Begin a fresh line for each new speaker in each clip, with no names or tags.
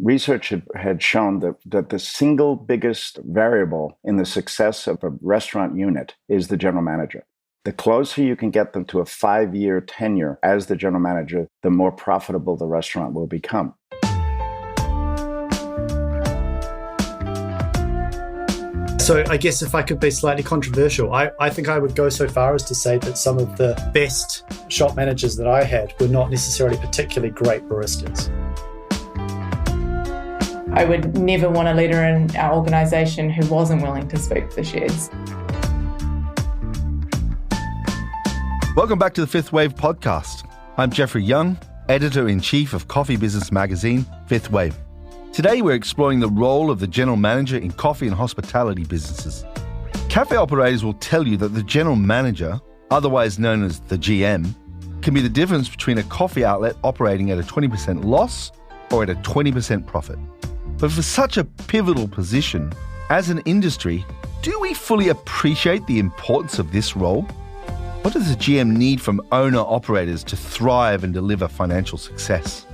Research had shown that the single biggest variable in the success of a restaurant unit is the general manager. The closer you can get them to a 5-year tenure as the general manager, the more profitable the restaurant will become.
So I guess if I could be slightly controversial, I think I would go so far as to say that some of the best shop managers that I had were not necessarily particularly great baristas.
I would never want a leader in our organisation who wasn't willing to speak for shares.
Welcome back to the 5THWAVE podcast. I'm Jeffrey Young, Editor-in-Chief of coffee business magazine 5THWAVE. Today we're exploring the role of the general manager in coffee and hospitality businesses. Cafe operators will tell you that the general manager, otherwise known as the GM, can be the difference between a coffee outlet operating at a 20% loss or at a 20% profit. But for such a pivotal position, as an industry, do we fully appreciate the importance of this role? What does a GM need from owner-operators to thrive and deliver financial success?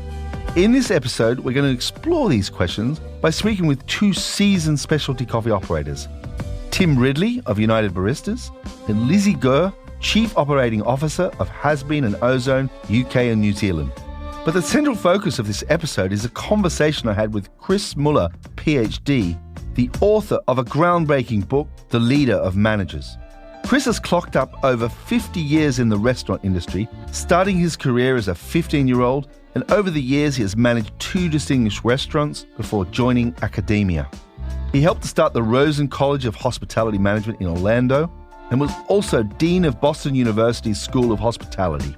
In this episode, we're going to explore these questions by speaking with two seasoned specialty coffee operators, Tim Ridley of United Baristas and Lizzie Gurr, Chief Operating Officer of Hasbean and Ozone, UK and New Zealand. But the central focus of this episode is a conversation I had with Chris Muller PhD, the author of a groundbreaking book, The Leader of Managers. Chris has clocked up over 50 years in the restaurant industry, starting his career as a 15-year-old, and over the years he has managed 2 distinguished restaurants before joining academia. He helped to start the Ozone College of Hospitality Management in Orlando and was also Dean of Boston University's School of Hospitality.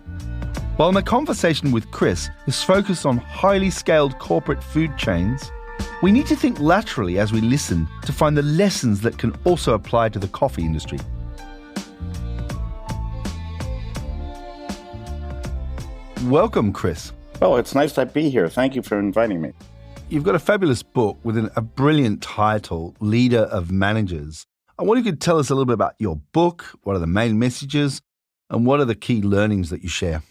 While my conversation with Chris is focused on highly scaled corporate food chains, we need to think laterally as we listen to find the lessons that can also apply to the coffee industry. Welcome, Chris.
Oh, it's nice to be here. Thank you for inviting me.
You've got a fabulous book with a brilliant title, Leader of Managers. I wonder if you could tell us a little bit about your book, what are the main messages, and what are the key learnings that you share?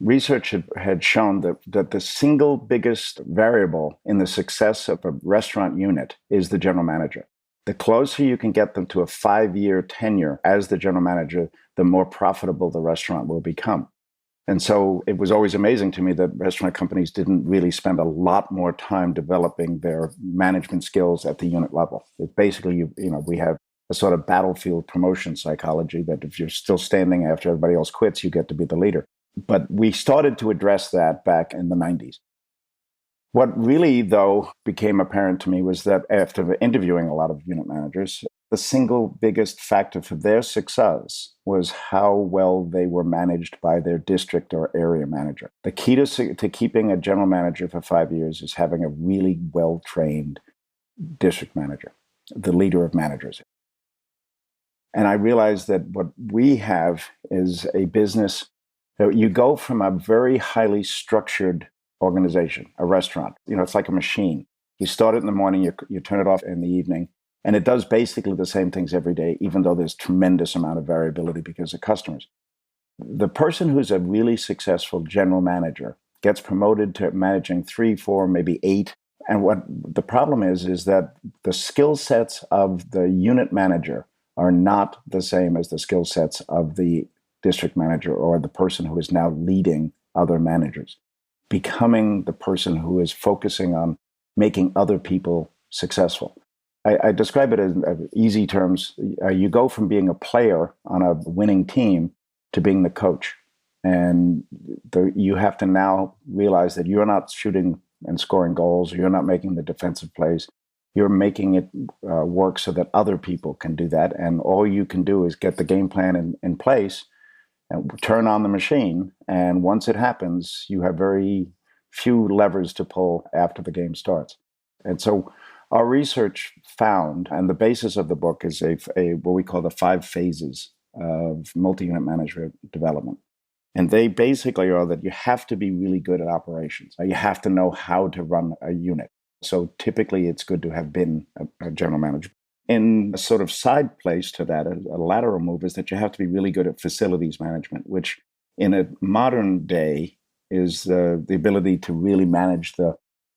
Research had shown that the single biggest variable in the success of a restaurant unit is the general manager. The closer you can get them to a 5-year tenure as the general manager, the more profitable the restaurant will become. And so it was always amazing to me that restaurant companies didn't really spend a lot more time developing their management skills at the unit level. It's basically, we have a sort of battlefield promotion psychology that if you're still standing after everybody else quits, you get to be the leader. But we started to address that back in the 90s. What really, though, became apparent to me was that after interviewing a lot of unit managers, the single biggest factor for their success was how well they were managed by their district or area manager. The key to keeping a general manager for 5 years is having a really well-trained district manager, the leader of managers. And I realized that what we have is a business that you go from a very highly structured organization, a restaurant. It's like a machine. You start it in the morning, you turn it off in the evening, and it does basically the same things every day, even though there's tremendous amount of variability because of customers. The person who's a really successful general manager gets promoted to managing 3, 4, maybe 8. And what the problem is that the skill sets of the unit manager are not the same as the skill sets of the district manager or the person who is now leading other managers. Becoming the person who is focusing on making other people successful. I describe it in easy terms. You go from being a player on a winning team to being the coach. And you have to now realize that you're not shooting and scoring goals. You're not making the defensive plays. You're making it work so that other people can do that. And all you can do is get the game plan in place and turn on the machine. And once it happens, you have very few levers to pull after the game starts. And so our research found, and the basis of the book is a what we call the 5 phases of multi-unit management development. And they basically are that you have to be really good at operations. You have to know how to run a unit. So typically it's good to have been a general manager. In a sort of side place to that, a lateral move is that you have to be really good at facilities management, which in a modern day is the ability to really manage the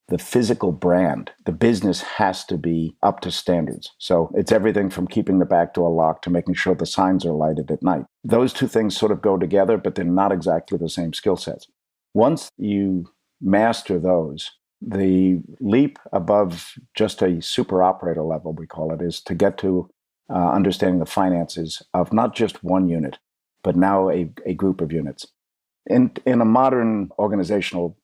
the physical brand, the business has to be up to standards. So it's everything from keeping the back door locked to making sure the signs are lighted at night. Those two things sort of go together, but they're not exactly the same skill sets. Once you master those, the leap above just a super operator level, we call it, is to get to understanding the finances of not just one unit, but now a group of units. In a modern organizational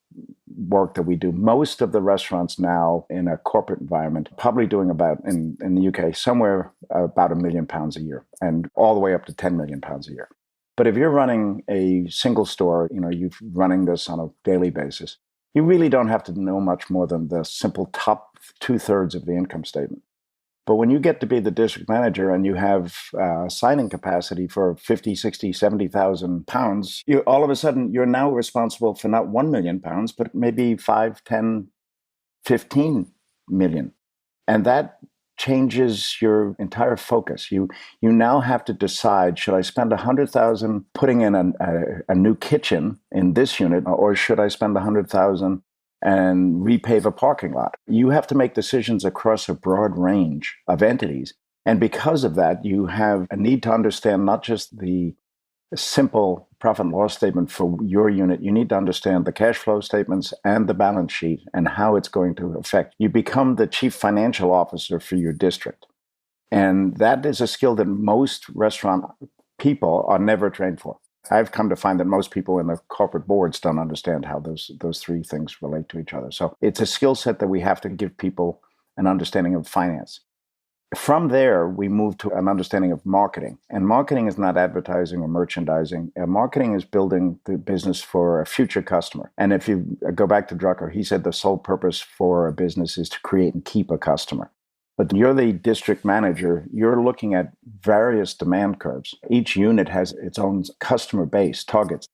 work that we do, most of the restaurants now in a corporate environment probably doing about, in the UK, somewhere about £1 million a year, and all the way up to £10 million a year. But if you're running a single store, you're running this on a daily basis, you really don't have to know much more than the simple top 2/3 of the income statement. But when you get to be the district manager and you have signing capacity for 50, 60, 70,000 pounds, all of a sudden you're now responsible for not 1 million pounds, but maybe 5, 10, 15 million. And that changes your entire focus. You now have to decide, should I spend 100,000 putting in a new kitchen in this unit, or should I spend 100,000 and repave a parking lot? You have to make decisions across a broad range of entities. And because of that, you have a need to understand not just the simple profit and loss statement for your unit. You need to understand the cash flow statements and the balance sheet and how it's going to affect. You become the chief financial officer for your district. And that is a skill that most restaurant people are never trained for. I've come to find that most people in the corporate boards don't understand how those three things relate to each other. So it's a skill set that we have to give people an understanding of finance. From there, we move to an understanding of marketing. And marketing is not advertising or merchandising. Marketing is building the business for a future customer. And if you go back to Drucker, he said the sole purpose for a business is to create and keep a customer. But you're the district manager, you're looking at various demand curves. Each unit has its own customer base, targets.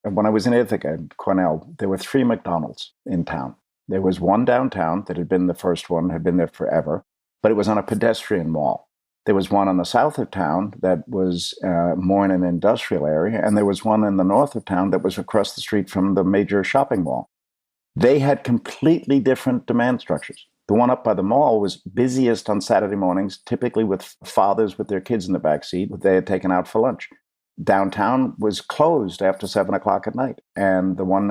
When I was in Ithaca at Cornell, there were 3 McDonald's in town. There was one downtown that had been the first one, had been there forever, but it was on a pedestrian mall. There was one on the south of town that was more in an industrial area, and there was one in the north of town that was across the street from the major shopping mall. They had completely different demand structures. The one up by the mall was busiest on Saturday mornings, typically with fathers with their kids in the back seat they had taken out for lunch. Downtown was closed after 7 o'clock at night. And the one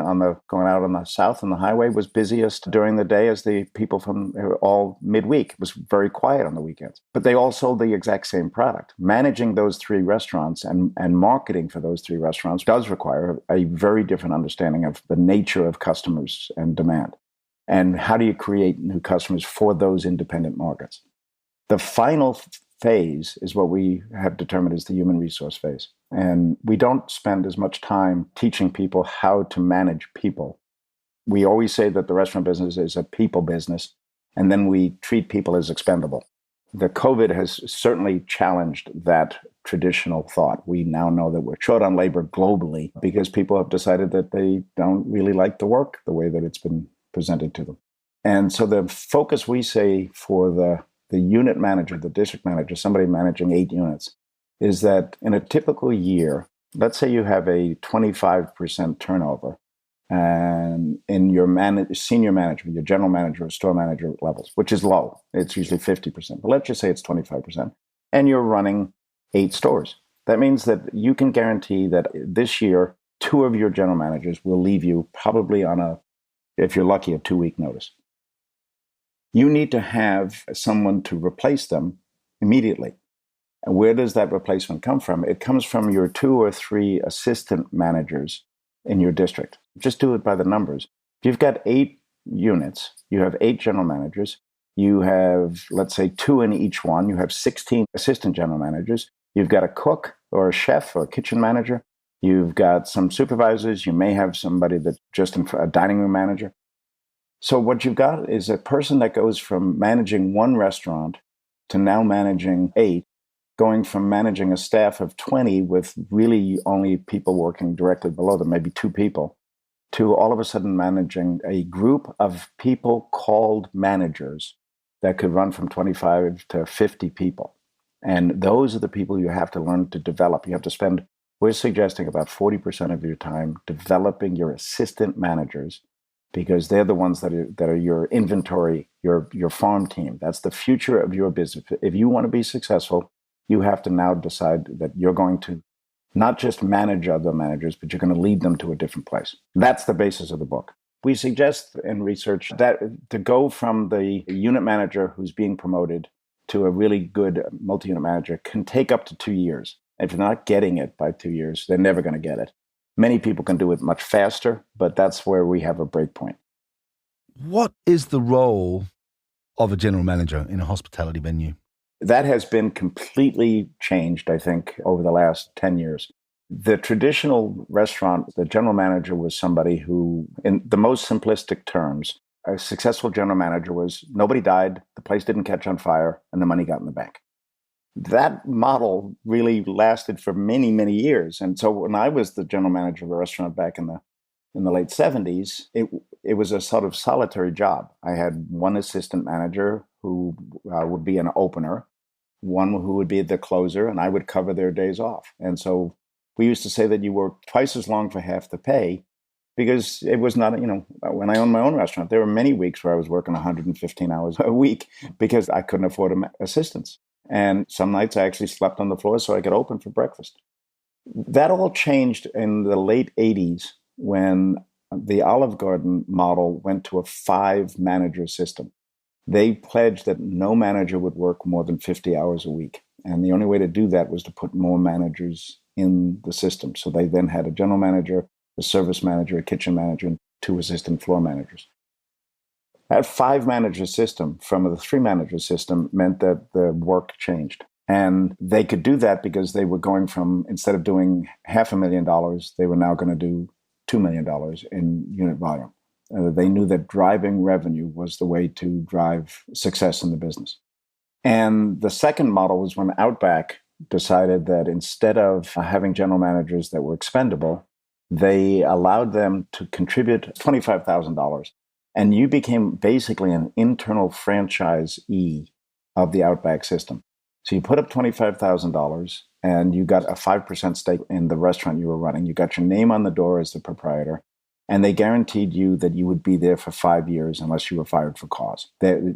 going out on the south on the highway was busiest during the day as the people from all midweek. It was very quiet on the weekends. But they all sold the exact same product. Managing those 3 restaurants and marketing for those 3 restaurants does require a very different understanding of the nature of customers and demand. And how do you create new customers for those independent markets? The final phase is what we have determined is the human resource phase. And we don't spend as much time teaching people how to manage people. We always say that the restaurant business is a people business, and then we treat people as expendable. The COVID has certainly challenged that traditional thought. We now know that we're short on labor globally because people have decided that they don't really like the work the way that it's been presented to them. And so the focus, we say, for the unit manager, the district manager, somebody managing 8 units, is that in a typical year, let's say you have a 25% turnover, and in your senior management, your general manager or store manager levels, which is low, it's usually 50%, but let's just say it's 25%, and you're running 8 stores. That means that you can guarantee that this year, 2 of your general managers will leave you probably on if you're lucky, a 2-week notice. You need to have someone to replace them immediately. And where does that replacement come from? It comes from your 2 or 3 assistant managers in your district. Just do it by the numbers. If you've got 8 units, you have 8 general managers, you have, let's say, 2 in each one, you have 16 assistant general managers, you've got a cook or a chef or a kitchen manager, you've got some supervisors, you may have somebody that's just a dining room manager. So what you've got is a person that goes from managing 1 restaurant to now managing 8, going from managing a staff of 20 with really only people working directly below them, maybe 2 people, to all of a sudden managing a group of people called managers that could run from 25 to 50 people. And those are the people you have to learn to develop. You have to spend, we're suggesting, about 40% of your time developing your assistant managers because they're the ones that are your inventory, your farm team. That's the future of your business. If you want to be successful, you have to now decide that you're going to not just manage other managers, but you're going to lead them to a different place. That's the basis of the book. We suggest in research that to go from the unit manager who's being promoted to a really good multi-unit manager can take up to 2 years. If you're not getting it by 2 years, they're never going to get it. Many people can do it much faster, but that's where we have a break point.
What is the role of a general manager in a hospitality venue?
That has been completely changed, I think, over the last 10 years. The traditional restaurant, the general manager was somebody who, in the most simplistic terms, a successful general manager was nobody died, the place didn't catch on fire, and the money got in the bank. That model really lasted for many, many years. And so when I was the general manager of a restaurant back in the late 70s, it was a sort of solitary job. I had one assistant manager who would be an opener, one who would be the closer, and I would cover their days off. And so we used to say that you work twice as long for half the pay, because it was not, when I owned my own restaurant, there were many weeks where I was working 115 hours a week because I couldn't afford assistants. And some nights I actually slept on the floor so I could open for breakfast. That all changed in the late 80s when the Olive Garden model went to a 5-manager system. They pledged that no manager would work more than 50 hours a week. And the only way to do that was to put more managers in the system. So they then had a general manager, a service manager, a kitchen manager, and 2 assistant floor managers. That 5-manager system from the 3-manager system meant that the work changed. And they could do that because they were going from, instead of doing $500,000, they were now going to do $2 million in unit volume. They knew that driving revenue was the way to drive success in the business. And the second model was when Outback decided that instead of having general managers that were expendable, they allowed them to contribute $25,000. And you became basically an internal franchisee of the Outback system. So you put up $25,000 and you got a 5% stake in the restaurant you were running. You got your name on the door as the proprietor. And they guaranteed you that you would be there for 5 years unless you were fired for cause.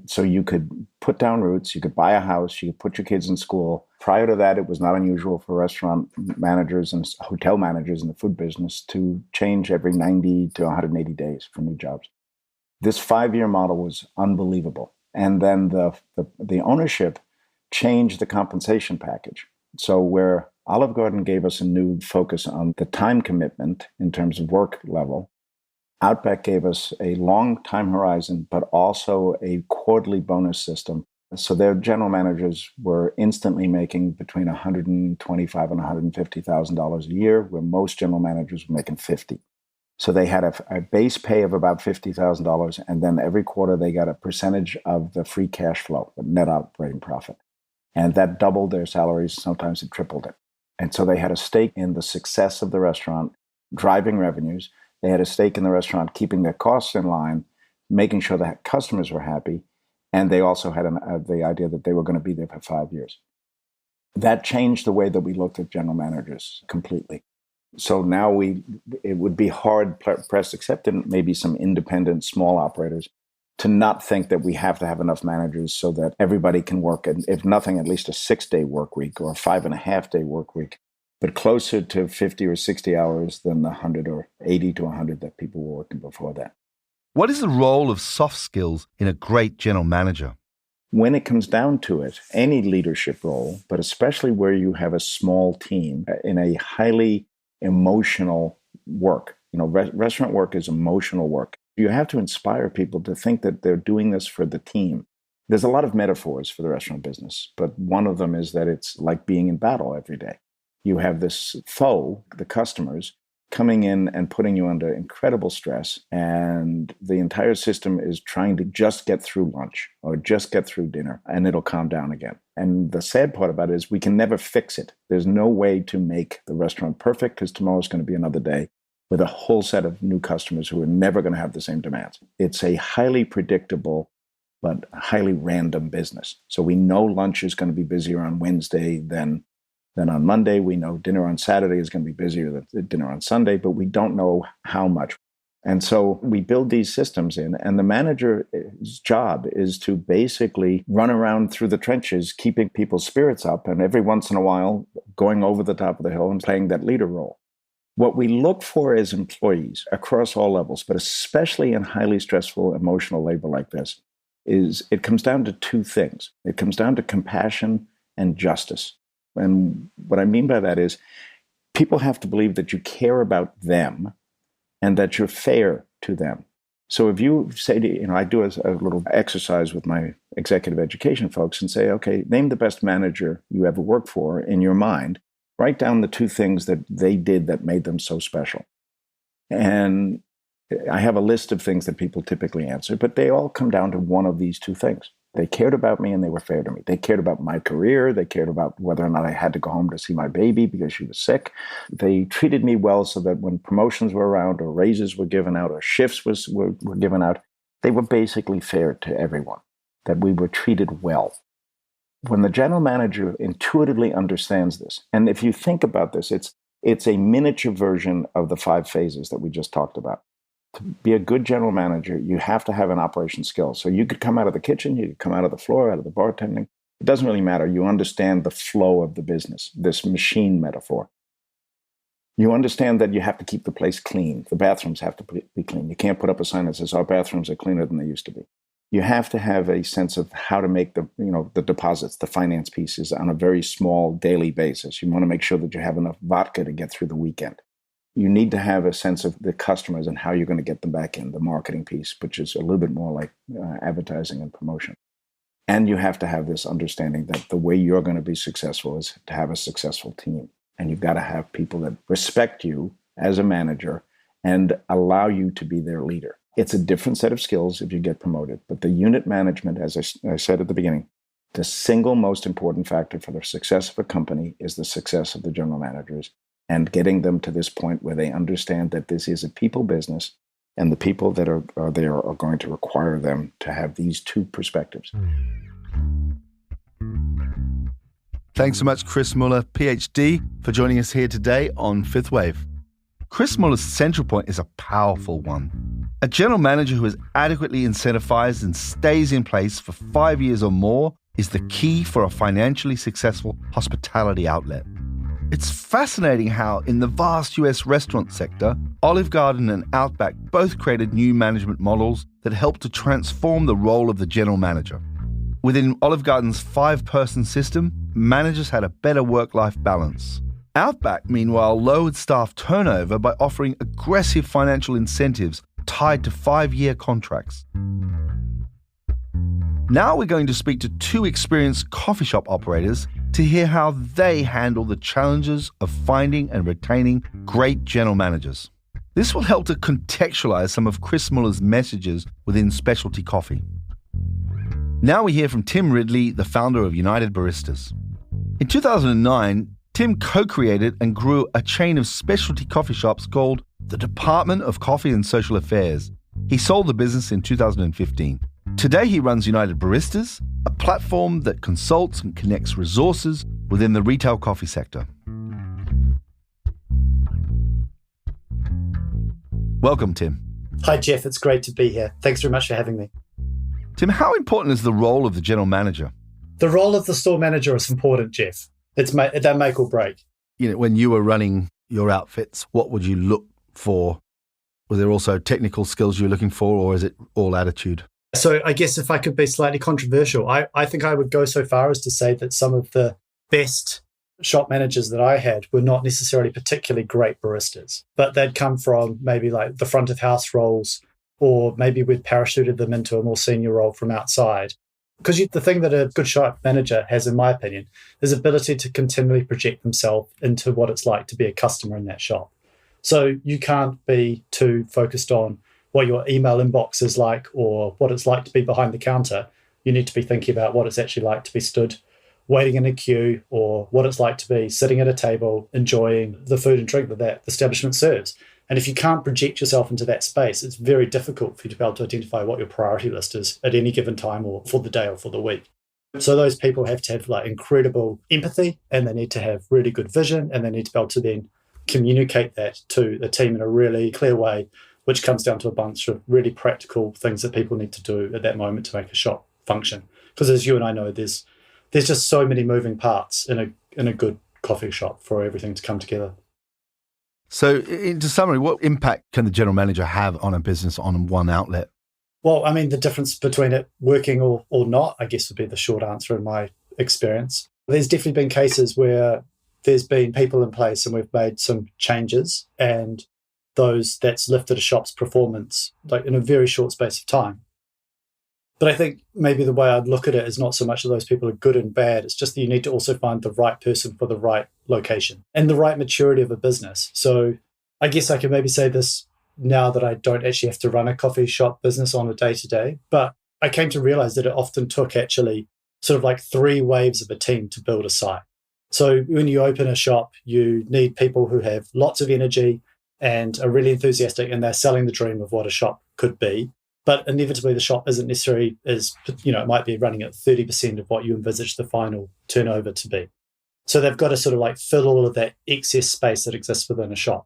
So you could put down roots, you could buy a house, you could put your kids in school. Prior to that, it was not unusual for restaurant managers and hotel managers in the food business to change every 90 to 180 days for new jobs. This 5-year model was unbelievable. And then the ownership changed the compensation package. So where Olive Garden gave us a new focus on the time commitment in terms of work level, Outback gave us a long time horizon, but also a quarterly bonus system. So their general managers were instantly making between $125,000 and $150,000 a year, where most general managers were making $50,000. So they had a base pay of about $50,000, and then every quarter they got a percentage of the free cash flow, the net operating profit. And that doubled their salaries, sometimes it tripled it. And so they had a stake in the success of the restaurant, driving revenues. They had a stake in the restaurant, keeping their costs in line, making sure that customers were happy. And they also had the idea that they were going to be there for 5 years. That changed the way that we looked at general managers completely. So now it would be hard pressed, except in maybe some independent small operators, to not think that we have to have enough managers so that everybody can work, and if nothing, at least a 6-day work week or a 5.5-day work week, but closer to 50 or 60 hours than the 100 or 80 to 100 that people were working before that.
What is the role of soft skills in a great general manager?
When it comes down to it, any leadership role, but especially where you have a small team in a highly emotional work, restaurant work is emotional work. You have to inspire people to think that they're doing this for the team. There's a lot of metaphors for the restaurant business, but one of them is that it's like being in battle every day. You have this foe, the customers, coming in and putting you under incredible stress, and the entire system is trying to just get through lunch or just get through dinner, and it'll calm down again. And the sad part about it is we can never fix it. There's no way to make the restaurant perfect, because tomorrow's going to be another day with a whole set of new customers who are never going to have the same demands. It's a highly predictable but highly random business. So we know lunch is going to be busier on Wednesday than on Monday. We know dinner on Saturday is going to be busier than dinner on Sunday, but we don't know how much. And so we build these systems in, and the manager's job is to basically run around through the trenches, keeping people's spirits up, and every once in a while going over the top of the hill and playing that leader role. What we look for as employees across all levels, but especially in highly stressful emotional labor like this, is it comes down to two things. It comes down to compassion and justice. And what I mean by that is people have to believe that you care about them and that you're fair to them. So if you say to, I do a little exercise with my executive education folks and say, okay, name the best manager you ever worked for in your mind. Write down the two things that they did that made them so special. And I have a list of things that people typically answer, but they all come down to one of these two things. They cared about me and they were fair to me. They cared about my career. They cared about whether or not I had to go home to see my baby because she was sick. They treated me well so that when promotions were around or raises were given out or shifts were given out, they were basically fair to everyone, that we were treated well. When the general manager intuitively understands this, and if you think about this, it's a miniature version of the 5 phases that we just talked about. To be a good general manager, you have to have an operation skill. So you could come out of the kitchen, you could come out of the floor, out of the bartending. It doesn't really matter. You understand the flow of the business, this machine metaphor. You understand that you have to keep the place clean. The bathrooms have to be clean. You can't put up a sign that says, our bathrooms are cleaner than they used to be. You have to have a sense of how to make the deposits, the finance pieces on a very small daily basis. You want to make sure that you have enough vodka to get through the weekend. You need to have a sense of the customers and how you're going to get them back in, the marketing piece, which is a little bit more like advertising and promotion. And you have to have this understanding that the way you're going to be successful is to have a successful team. And you've got to have people that respect you as a manager and allow you to be their leader. It's a different set of skills if you get promoted. But the unit management, as I said at the beginning, the single most important factor for the success of a company is the success of the general managers and getting them to this point where they understand that this is a people business and the people that are there are going to require them to have these two perspectives.
Thanks so much, Chris Muller PhD, for joining us here today on Fifth Wave. Chris Muller's central point is a powerful one. A general manager who is adequately incentivized and stays in place for 5 years or more is the key for a financially successful hospitality outlet. It's fascinating how, in the vast US restaurant sector, Olive Garden and Outback both created new management models that helped to transform the role of the general manager. Within Olive Garden's 5-person system, managers had a better work-life balance. Outback, meanwhile, lowered staff turnover by offering aggressive financial incentives tied to 5-year contracts. Now we're going to speak to 2 experienced coffee shop operators to hear how they handle the challenges of finding and retaining great general managers. This will help to contextualize some of Chris Muller's messages within specialty coffee. Now we hear from Tim Ridley, the founder of United Baristas. In 2009, Tim co-created and grew a chain of specialty coffee shops called the Department of Coffee and Social Affairs. He sold the business in 2015. Today he runs United Baristas, a platform that consults and connects resources within the retail coffee sector. Welcome, Tim.
Hi, Jeff. It's great to be here. Thanks very much for having me.
Tim, how important is the role of the general manager?
The role of the store manager is important, Jeff. They're make or break.
When you were running your outfits, what would you look for? Were there also technical skills you were looking for, or is it all attitude?
So I guess if I could be slightly controversial, I think I would go so far as to say that some of the best shop managers that I had were not necessarily particularly great baristas, but they'd come from maybe like the front of house roles, or maybe we'd parachuted them into a more senior role from outside. Because the thing that a good shop manager has, in my opinion, is ability to continually project themselves into what it's like to be a customer in that shop. So you can't be too focused on what your email inbox is like or what it's like to be behind the counter. You need to be thinking about what it's actually like to be stood waiting in a queue, or what it's like to be sitting at a table enjoying the food and drink that that establishment serves. And if you can't project yourself into that space, it's very difficult for you to be able to identify what your priority list is at any given time, or for the day or for the week. So those people have to have incredible empathy, and they need to have really good vision, and they need to be able to then communicate that to the team in a really clear way which comes down to a bunch of really practical things that people need to do at that moment to make a shop function. Because as you and I know, there's just so many moving parts in a good coffee shop for everything to come together.
So, in summary, what impact can the general manager have on a business on one outlet?
Well, I mean, the difference between it working or not, I guess, would be the short answer in my experience. There's definitely been cases where there's been people in place and we've made some changes, and that's lifted a shop's performance like in a very short space of time. But I think maybe the way I'd look at it is not so much that those people are good and bad. It's just that you need to also find the right person for the right location and the right maturity of a business. So I guess I can maybe say this now that I don't actually have to run a coffee shop business on a day-to-day. But I came to realize that it often took actually sort of like 3 waves of a team to build a site. So when you open a shop, you need people who have lots of energy and are really enthusiastic, and they're selling the dream of what a shop could be. But inevitably, the shop isn't necessarily it might be running at 30% of what you envisage the final turnover to be. So they've got to sort of like fill all of that excess space that exists within a shop.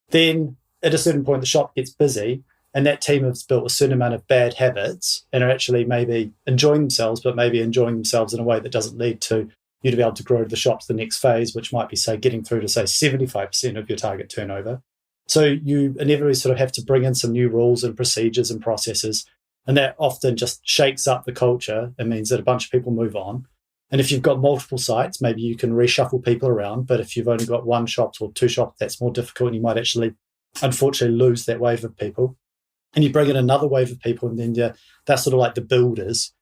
Then at a certain point, the shop gets busy, and that team has built a certain amount of bad habits and are actually maybe enjoying themselves, but maybe enjoying themselves in a way that doesn't lead to you to be able to grow the shop to the next phase, which might be, say, getting through to, say, 75% of your target turnover. So you inevitably sort of have to bring in some new rules and procedures and processes, and that often just shakes up the culture and means that a bunch of people move on. And if you've got multiple sites, maybe you can reshuffle people around, but if you've only got 1 shop or 2 shops, that's more difficult, and you might actually, unfortunately, lose that wave of people. And you bring in another wave of people, and then that's sort of like the builders,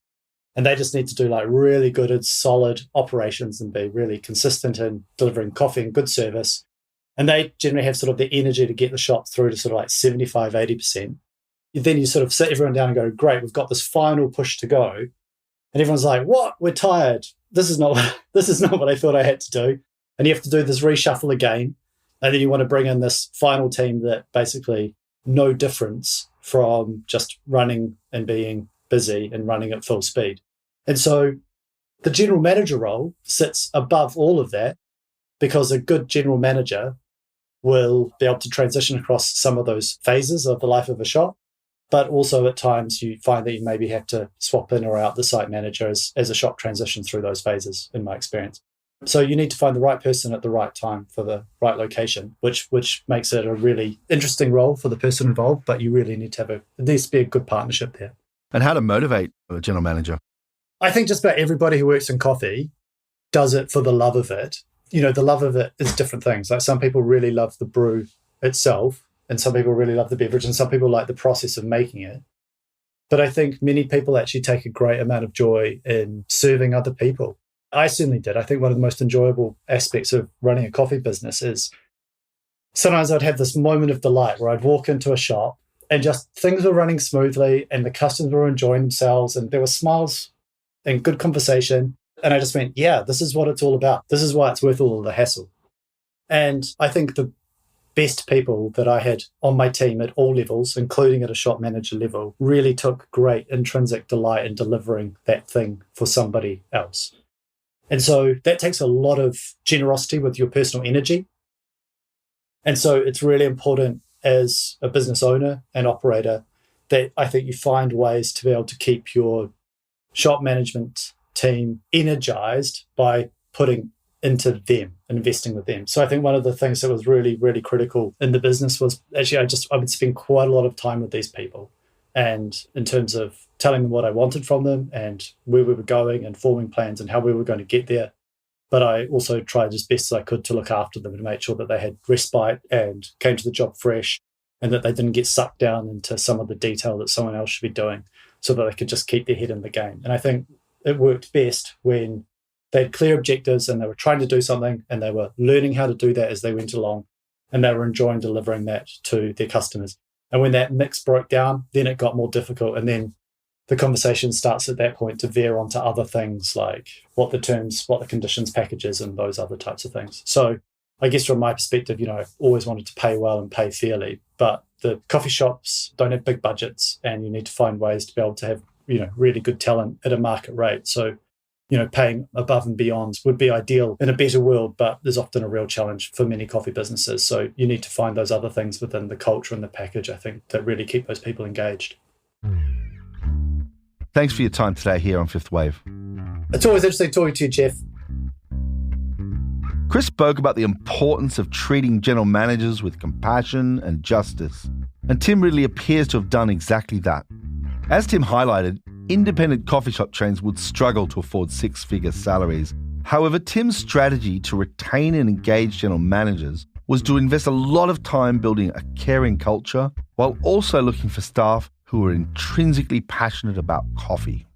and they just need to do like really good and solid operations and be really consistent in delivering coffee and good service. And they generally have sort of the energy to get the shop through to sort of like 75, 80%. Then you sort of sit everyone down and go, great, we've got this final push to go. And everyone's like, what? We're tired. This is not what I thought I had to do. And you have to do this reshuffle again. And then you want to bring in this final team that basically no difference from just running and being busy and running at full speed. And so the general manager role sits above all of that, because a good general manager will be able to transition across some of those phases of the life of a shop. But also at times you find that you maybe have to swap in or out the site manager as a shop transitions through those phases, in my experience. So you need to find the right person at the right time for the right location, which makes it a really interesting role for the person involved, but you really need to have it needs to be a good partnership there.
And how to motivate a general manager?
I think just about everybody who works in coffee does it for the love of it. The love of it is different things. Like some people really love the brew itself, and some people really love the beverage, and some people like the process of making it. But I think many people actually take a great amount of joy in serving other people. I certainly did. I think one of the most enjoyable aspects of running a coffee business is sometimes I'd have this moment of delight where I'd walk into a shop and just things were running smoothly and the customers were enjoying themselves and there were smiles and good conversation. And I just went, yeah, this is what it's all about. This is why it's worth all of the hassle. And I think the best people that I had on my team at all levels, including at a shop manager level, really took great intrinsic delight in delivering that thing for somebody else. And so that takes a lot of generosity with your personal energy. And so it's really important as a business owner and operator that I think you find ways to be able to keep your shop management team energized by putting into them, investing with them. So I think one of the things that was really, really critical in the business was actually I would spend quite a lot of time with these people, and in terms of telling them what I wanted from them and where we were going and forming plans and how we were going to get there. But I also tried as best as I could to look after them and make sure that they had respite and came to the job fresh, and that they didn't get sucked down into some of the detail that someone else should be doing, so that they could just keep their head in the game. And I think it worked best when they had clear objectives and they were trying to do something and they were learning how to do that as they went along, and they were enjoying delivering that to their customers. And when that mix broke down, then it got more difficult. And then the conversation starts at that point to veer onto other things like what the terms, what the conditions packages, and those other types of things. So I guess from my perspective, I've always wanted to pay well and pay fairly, but the coffee shops don't have big budgets, and you need to find ways to be able to have, really good talent at a market rate. So paying above and beyond would be ideal in a better world, but there's often a real challenge for many coffee businesses. So you need to find those other things within the culture and the package, I think, that really keep those people engaged.
Thanks for your time today here on Fifth Wave.
It's always interesting talking to you, Jeff.
Chris spoke about the importance of treating general managers with compassion and justice, and Tim Ridley appears to have done exactly that. As Tim highlighted, independent coffee shop chains would struggle to afford six-figure salaries. However, Tim's strategy to retain and engage general managers was to invest a lot of time building a caring culture while also looking for staff who were intrinsically passionate about coffee.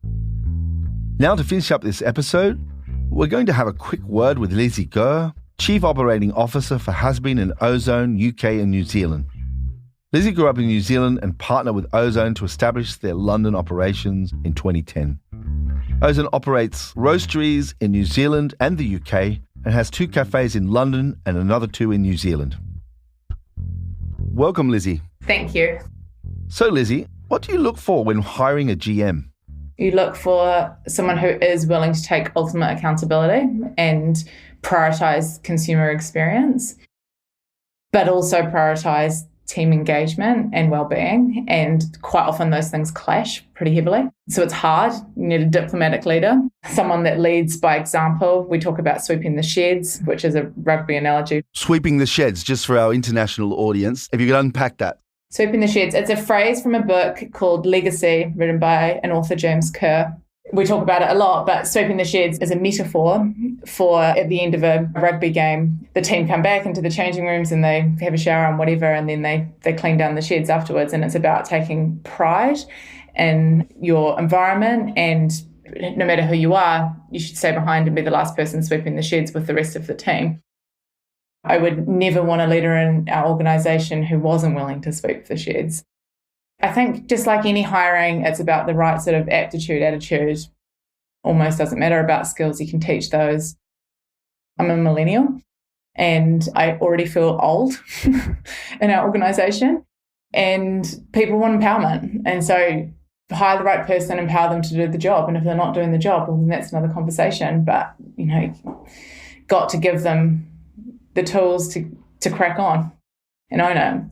Now, to finish up this episode, we're going to have a quick word with Lizzie Gurr, Chief Operating Officer for Hasbean and Ozone, UK and New Zealand. Lizzie grew up in New Zealand and partnered with Ozone to establish their London operations in 2010. Ozone operates roasteries in New Zealand and the UK and has 2 cafes in London and another 2 in New Zealand. Welcome, Lizzie.
Thank you.
So, Lizzie, what do you look for when hiring a GM?
You look for someone who is willing to take ultimate accountability and prioritise consumer experience, but also prioritise team engagement and well-being. And quite often those things clash pretty heavily. So it's hard. You need a diplomatic leader, someone that leads by example. We talk about sweeping the sheds, which is a rugby analogy.
Sweeping the sheds, just for our international audience. If you could unpack that.
Sweeping the sheds. It's a phrase from a book called Legacy, written by an author, James Kerr. We talk about it a lot, but sweeping the sheds is a metaphor for at the end of a rugby game, the team come back into the changing rooms and they have a shower and whatever, and then they clean down the sheds afterwards. And it's about taking pride in your environment, and no matter who you are, you should stay behind and be the last person sweeping the sheds with the rest of the team. I would never want a leader in our organisation who wasn't willing to sweep the sheds. I think just like any hiring, it's about the right sort of aptitude, attitude. Almost doesn't matter about skills, you can teach those. I'm a millennial and I already feel old in our organisation, and people want empowerment. And so hire the right person, empower them to do the job. And if they're not doing the job, well, then that's another conversation. But, got to give them the tools to crack on and own it.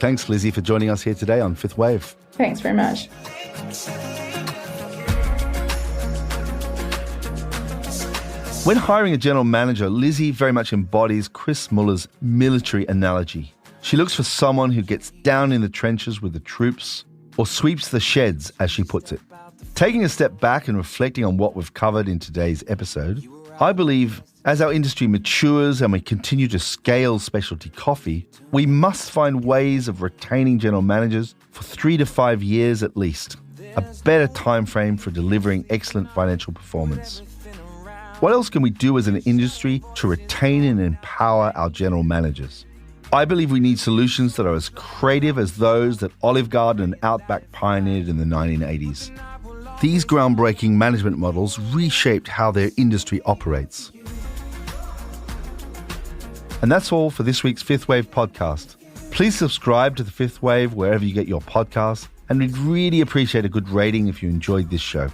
Thanks, Lizzie, for joining us here today on Fifth Wave.
Thanks very much.
When hiring a general manager, Lizzie very much embodies Chris Muller's military analogy. She looks for someone who gets down in the trenches with the troops or sweeps the sheds, as she puts it. Taking a step back and reflecting on what we've covered in today's episode, I believe as our industry matures and we continue to scale specialty coffee, we must find ways of retaining general managers for 3 to 5 years at least, a better time frame for delivering excellent financial performance. What else can we do as an industry to retain and empower our general managers? I believe we need solutions that are as creative as those that Olive Garden and Outback pioneered in the 1980s. These groundbreaking management models reshaped how their industry operates. And that's all for this week's Fifth Wave podcast. Please subscribe to the Fifth Wave wherever you get your podcasts, and we'd really appreciate a good rating if you enjoyed this show.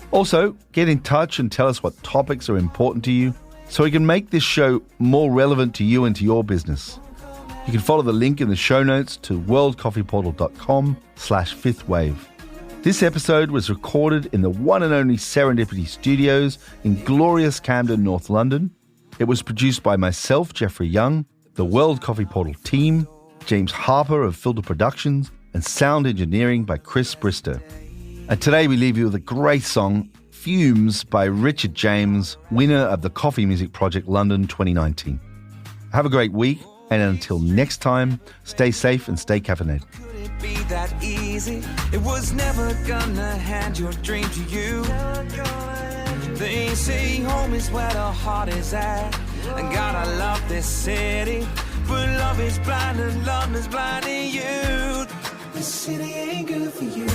Also, get in touch and tell us what topics are important to you so we can make this show more relevant to you and to your business. You can follow the link in the show notes to worldcoffeeportal.com/fifthwave. This episode was recorded in the one and only Serendipity Studios in glorious Camden, North London. It was produced by myself, Jeffrey Young, the World Coffee Portal team, James Harper of Filter Productions, and sound engineering by Chris Bristow. And today we leave you with a great song, Fumes by Richard James, winner of the Coffee Music Project London 2019. Have a great week, and until next time, stay safe and stay caffeinated.
Be that easy. It was never gonna hand your dream to you. They say home is where the heart is at, and God, I love this city, but love is blind and love is blinding you. This city ain't good for you.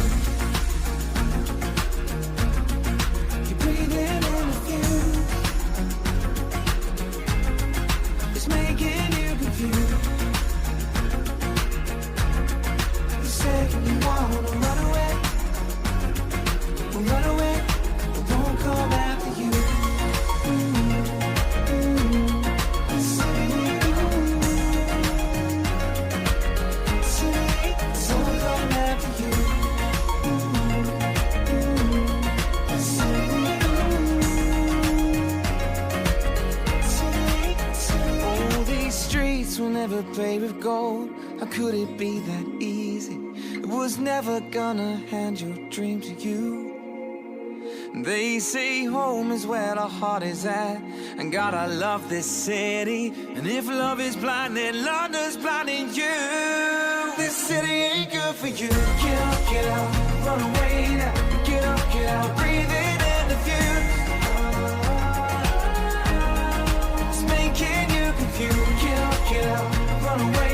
You're breathing in the fumes. It's making you confused. never paved with gold. How could it be that easy? It was never gonna hand your dream to you. They say home is where the heart is at, and God, I love this city. And if love is blind, then London's blinding you. This city ain't good for you. Get out, run away now. Get out, breathe it in the view. It's making you confused. Get out, run away.